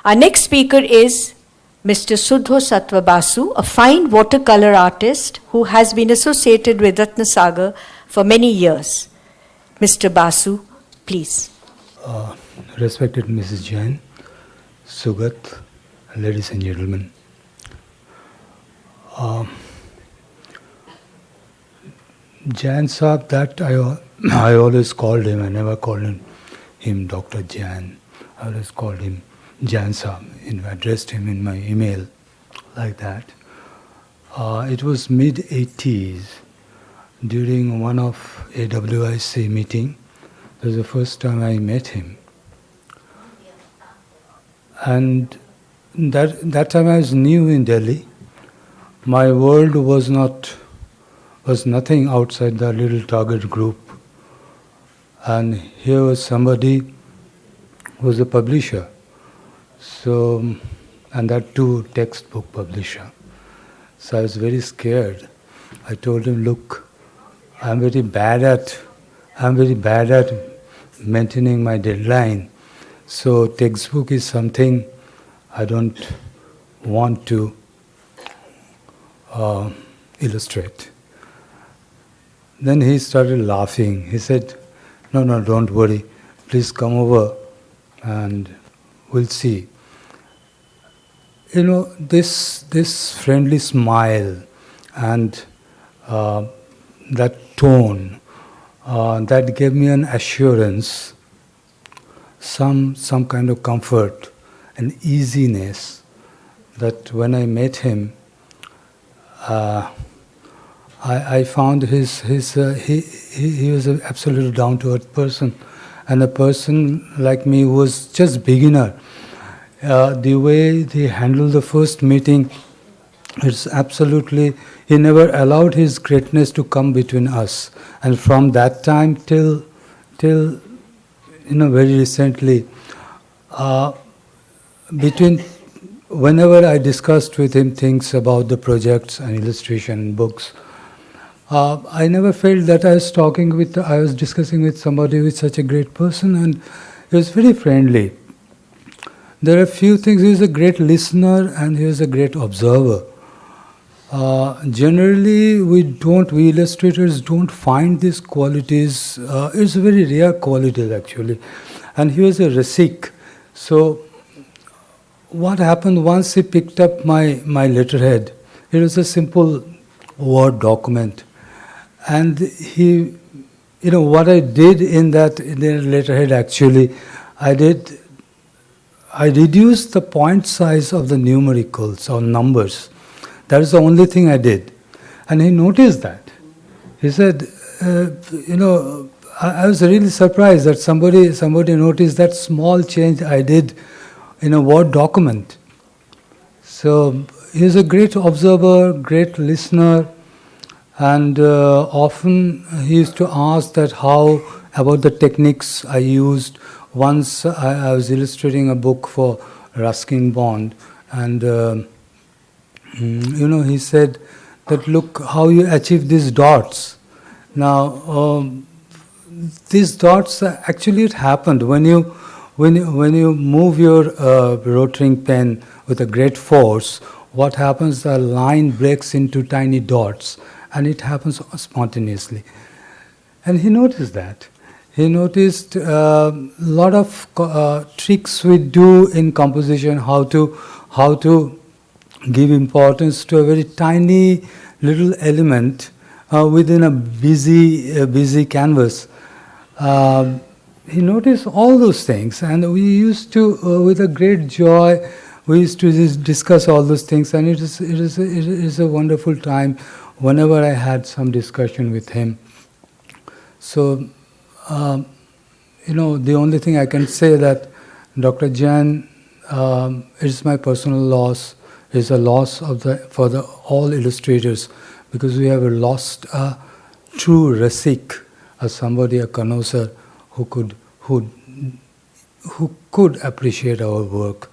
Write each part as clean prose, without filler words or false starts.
Our next speaker is Mr. Sudhasatwa Basu, a fine watercolour artist who has been associated with Ratna Sagar for many years. Mr. Basu, please. Respected Mrs. Jain, Sugat, ladies and gentlemen. Jain Saab, that I always called him, I never called him Dr. Jain. I always called him Jain Saab, addressed him in my email like that. It was mid-80s, during one of AWIC meeting. It was the first time I met him. And that time I was new in Delhi. My world was nothing outside the little target group. And here was somebody who was a publisher. So, and that too, textbook publisher. So I was very scared. I told him, look, I'm very bad at maintaining my deadline. So textbook is something I don't want to illustrate. Then he started laughing. He said, no, don't worry. Please come over and we'll see. You know, this friendly smile and that tone, that gave me an assurance, some kind of comfort and easiness, that when I met him, I found he was an absolutely down-to-earth person, and a person like me who was just beginner. The way he handled the first meeting, it's absolutely, he never allowed his greatness to come between us. And from that time till very recently, whenever I discussed with him things about the projects and illustration books, I never felt that I was discussing with somebody with such a great person, and he was very friendly. There are a few things. He was a great listener and he was a great observer. Generally, we illustrators don't find these qualities. It's a very rare quality actually. And he was a Rasik. So what happened once he picked up my letterhead, it was a simple Word document. And what I did in the letterhead actually, I reduced the point size of the numericals or numbers. That is the only thing I did. And he noticed that. He said, I was really surprised that somebody noticed that small change I did in a Word document. So he's a great observer, great listener, and often he used to ask that how about the techniques I used. Once I was illustrating a book for Ruskin Bond, and he said that, look how you achieve these dots. Now, these dots, actually it happened when you move your rotating pen with a great force. What happens? The line breaks into tiny dots, and it happens spontaneously. And he noticed that. He noticed a lot of tricks we do in composition, how to give importance to a very tiny little element within a busy canvas. He noticed all those things, and we used to, with a great joy, we used to discuss all those things, and it is a wonderful time whenever I had some discussion with him. So, the only thing I can say that Dr. Jain is my personal loss, is a loss for all illustrators, because we have lost a true Rasik, a connoisseur who could appreciate our work.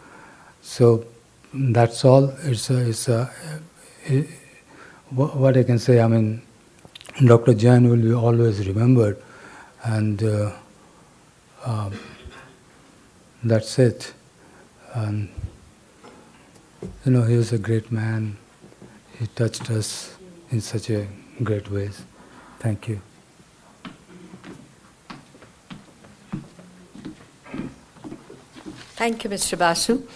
So that's all. What I can say. I mean, Dr. Jain will be always remembered, and that's it. And, he was a great man. He touched us in such a great ways. Thank you. Thank you, Mr. Basu.